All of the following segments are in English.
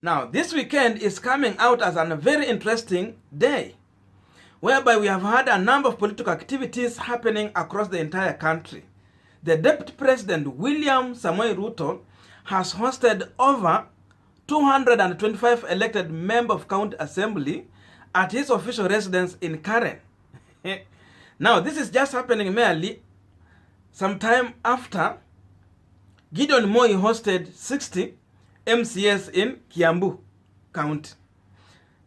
Now, this weekend is coming out as a very interesting day, whereby we have had a number of political activities happening across the entire country. The Deputy President, William Samoei Ruto, has hosted over 225 elected members of county assembly at his official residence in Karen. Now, this is just happening merely sometime after Gideon Moi hosted 60 MCAs in Kiambu County.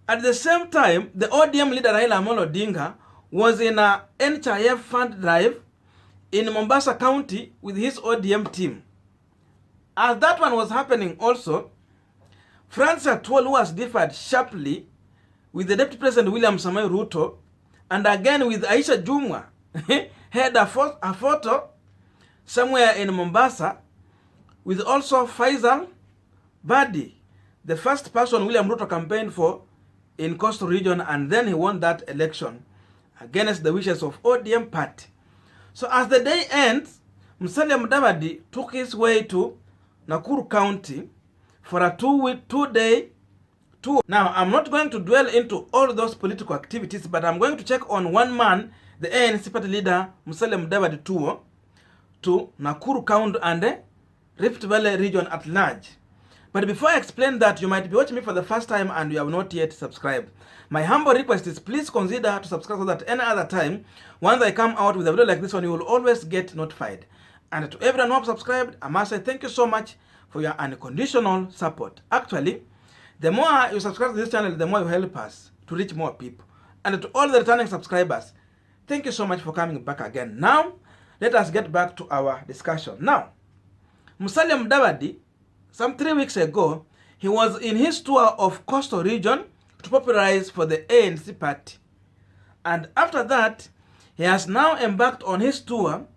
At the same time, the ODM leader Raila Amolo Odinga was in a NHIF fund drive in Mombasa County with his ODM team. As that one was happening also, Francis Atwol, who has differed sharply with the Deputy President William Samoei Ruto, and again with Aisha Jumwa, had a photo somewhere in Mombasa with also Faisal Badi, the first person William Ruto campaigned for in Coastal Region, and then he won that election against the wishes of ODM Party. So as the day ends, Musalia Mudavadi took his way to Nakuru County for a two-day tour. Now, I'm not going to dwell into all those political activities, but I'm going to check on one man, the ANC Party leader Musalia Mudavadi tour to Nakuru County and the Rift Valley region at large. But before I explain that, you might be watching me for the first time and you have not yet subscribed. My humble request is please consider to subscribe so that any other time, once I come out with a video like this one, you will always get notified. And to everyone who has subscribed, I must say thank you so much for your unconditional support. Actually, the more you subscribe to this channel, the more you help us to reach more people. And to all the returning subscribers, thank you so much for coming back again. Now, let us get back to our discussion. Now, Musalia Mudavadi, some 3 weeks ago, he was in his tour of Coastal Region to popularize for the ANC Party. And after that, he has now embarked on his tour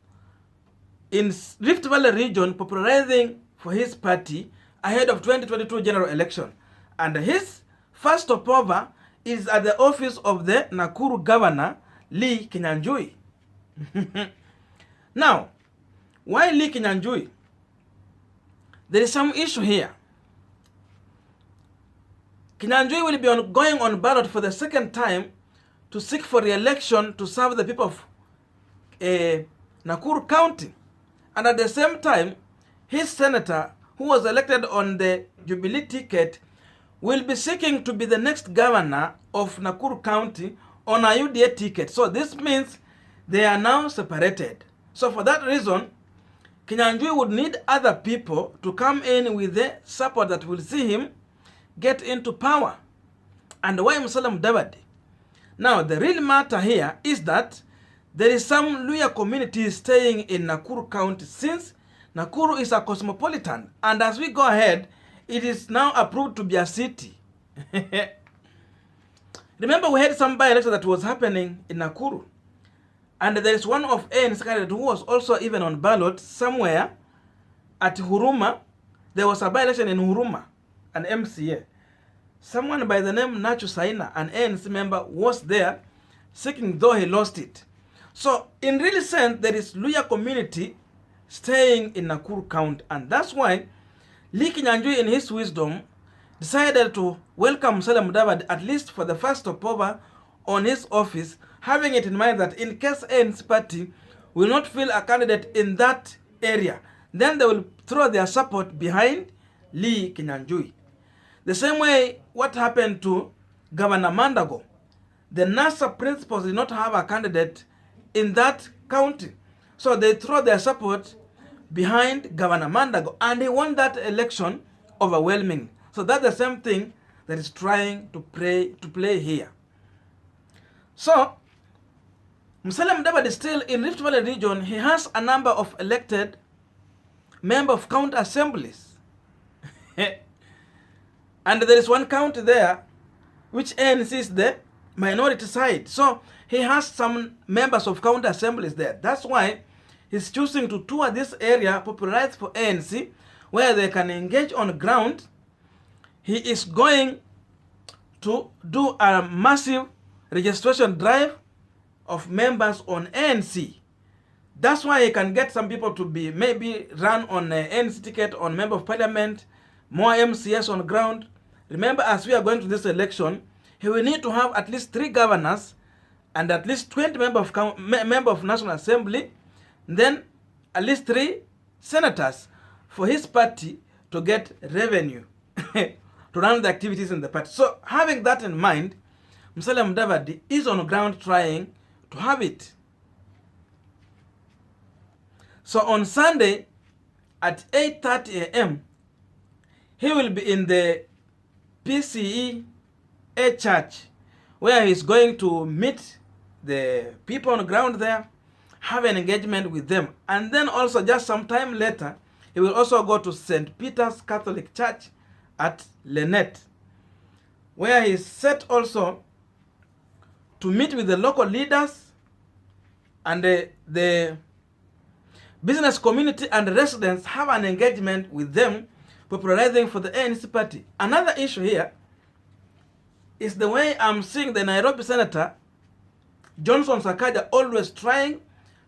in Rift Valley region, popularizing for his party ahead of 2022 general election. And his first stopover is at the office of the Nakuru Governor Lee Kinyanjui. Now, why Lee Kinyanjui? There is some issue here. Kinyanjui will be going on ballot for the second time to seek for re-election to serve the people of Nakuru County. And at the same time, his senator, who was elected on the Jubilee ticket, will be seeking to be the next governor of Nakuru County on a UDA ticket. So this means they are now separated. So for that reason, Kinyanjui would need other people to come in with the support that will see him get into power. And why Musalia Mudavadi? Now, the real matter here is that there is some Luhya community staying in Nakuru County, since Nakuru is a cosmopolitan. And as we go ahead, it is now approved to be a city. Remember, we had some by-election that was happening in Nakuru. And there is one of ANC candidate who was also even on ballot somewhere at Huruma. There was a by-election in Huruma, an MCA. Someone by the name Nacho Saina, an ANC member, was there seeking, though he lost it. So, in real sense, there is Luhya community staying in Nakuru County. And that's why Lee Kinyanjui, in his wisdom, decided to welcome Musalia Mudavadi, at least for the first stopover on his office, having it in mind that in case ANC Party will not feel a candidate in that area, then they will throw their support behind Lee Kinyanjui. The same way what happened to Governor Mandago. The NASA principals did not have a candidate in that county. So they throw their support behind Governor Mandago, and he won that election overwhelmingly. So that's the same thing that is trying to play here. So, Musalia Mudavadi is still in Rift Valley region. He has a number of elected members of county assemblies. And there is one county there which ANC is the minority side. So, he has some members of county assemblies there. That's why he's choosing to tour this area, popularized for ANC, where they can engage on ground. He is going to do a massive registration drive of members on ANC. That's why he can get some people to be maybe run on an ANC ticket, on member of parliament, more MCAs on ground. remember, as we are going to this election, he will need to have at least 3 governors and at least 20 members of National Assembly, then at least 3 senators for his party to get revenue to run the activities in the party. So having that in mind, Musalia Mudavadi is on the ground trying to have it. So on Sunday at 8:30 a.m., he will be in the PCEA church, where he's going to meet the people on the ground there, have an engagement with them. And then also just some time later, he will also go to St. Peter's Catholic Church at Lynette, where he is set also to meet with the local leaders and the business community and residents, have an engagement with them, popularizing for the ANC party. Another issue here is the way I'm seeing the Nairobi Senator Johnson Sakaja always trying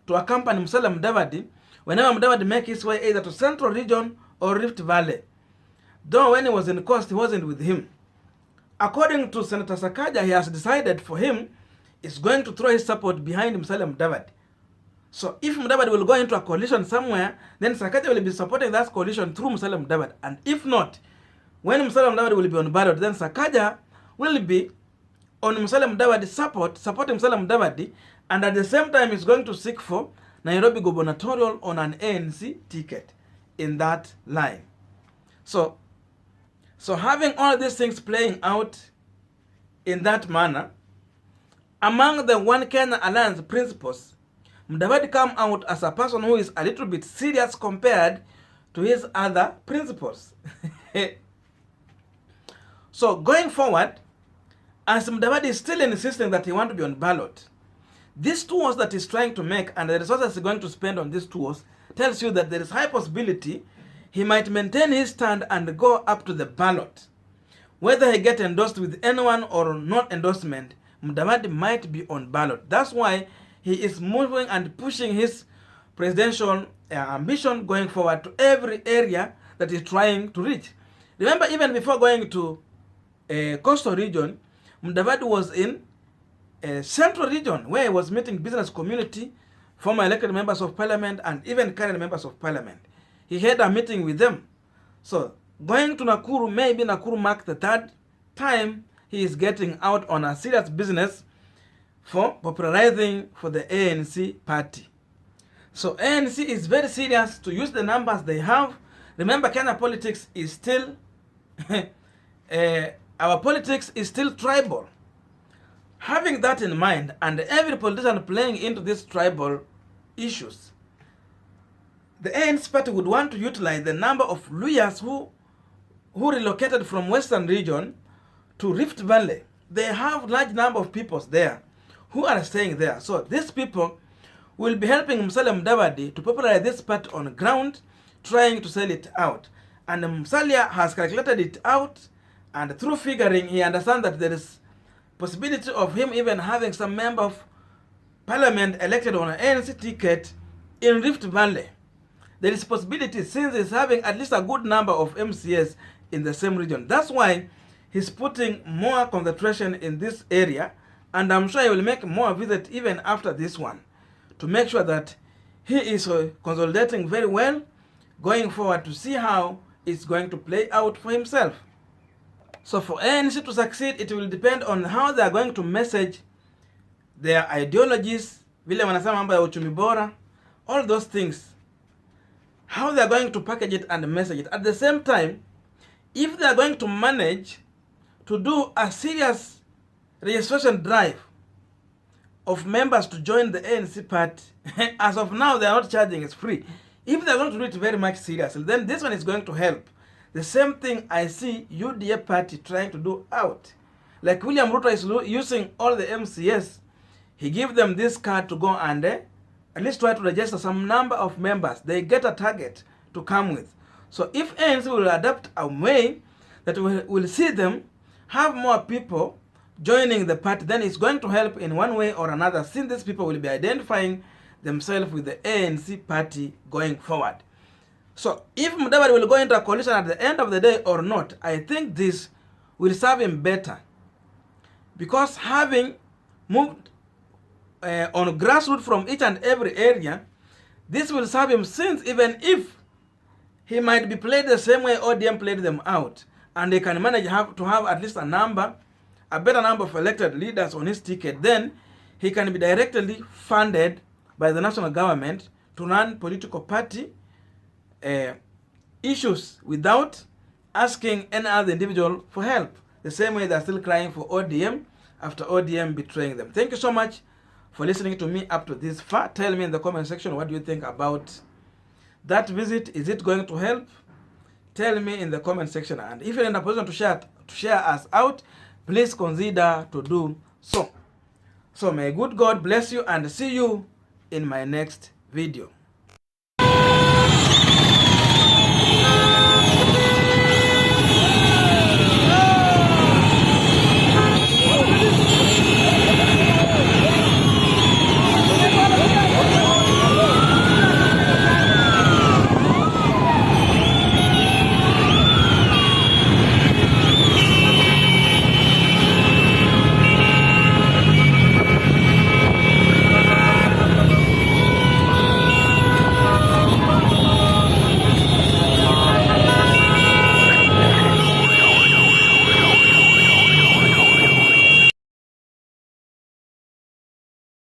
to accompany Musalia Mudavadi whenever Mudavadi makes his way either to Central Region or Rift Valley. Though when he was in Coast, he wasn't with him. According to Senator Sakaja, he has decided for him is going to throw his support behind Musalia Mudavadi. So if Mudavadi will go into a coalition somewhere, then Sakaja will be supporting that coalition through Musalia Mudavadi. And if not, when Musalia Mudavadi will be on ballot, then Sakaja will be on Musalia Mudavadi's supporting Musalia Mudavadi, and at the same time is going to seek for Nairobi gubernatorial on an ANC ticket in that line. So having all these things playing out in that manner, among the One Kenya Alliance principles, Mudavadi come out as a person who is a little bit serious compared to his other principles. So going forward, as Mudavadi is still insisting that he wants to be on ballot, these tours that he's trying to make and the resources he's going to spend on these tours tells you that there is high possibility he might maintain his stand and go up to the ballot. Whether he get endorsed with anyone or not endorsement, Mudavadi might be on ballot. That's why he is moving and pushing his presidential ambition going forward to every area that he's trying to reach. Remember, even before going to Coastal Region, Mudavadi was in Central Region, where he was meeting business community, former elected members of parliament, and even current members of parliament. He had a meeting with them. So going to Nakuru, maybe Nakuru marked the 3rd time he is getting out on a serious business for popularizing for the ANC party. So ANC is very serious to use the numbers they have. Remember, Kenya politics is still our politics is still tribal. Having that in mind, and every politician playing into these tribal issues, the ANC party would want to utilize the number of Luyas who relocated from Western Region to Rift Valley. They have large number of people there who are staying there. So these people will be helping Musalia Mudavadi to popularize this party on the ground, trying to sell it out. And Musalia has calculated it out, and through figuring, he understands that there is possibility of him even having some member of parliament elected on an ANC ticket in Rift Valley. There is possibility, since he's having at least a good number of MCAs in the same region. That's why he's putting more concentration in this area, and I'm sure he will make more visits even after this one, to make sure that he is consolidating very well going forward to see how it's going to play out for himself. So for ANC to succeed, it will depend on how they are going to message their ideologies, vile wanasema mambo ya uchumi bora, all those things, how they are going to package it and message it. At the same time, if they are going to manage to do a serious registration drive of members to join the ANC party, as of now they are not charging, it's free. If they are going to do it very much seriously, then this one is going to help. The same thing I see UDA party trying to do out. Like William Ruto is using all the MCAs. He gives them this card to go and at least try to register some number of members. They get a target to come with. So if ANC will adapt a way that will see them have more people joining the party, then it's going to help in one way or another, since these people will be identifying themselves with the ANC party going forward. So if Mudavadi will go into a coalition at the end of the day or not, I think this will serve him better. Because having moved on grassroots from each and every area, this will serve him, since even if he might be played the same way ODM played them out, and they can manage to have at least a better number of elected leaders on his ticket, then he can be directly funded by the national government to run political party issues without asking any other individual for help, the same way they're still crying for ODM after ODM betraying them. Thank you so much for listening to me up to this far. Tell me in the comment section, what do you think about that visit? Is it going to help? Tell me in the comment section, and if you're in a position to share us out, please consider to do so. So may good God bless you, and see you in my next video.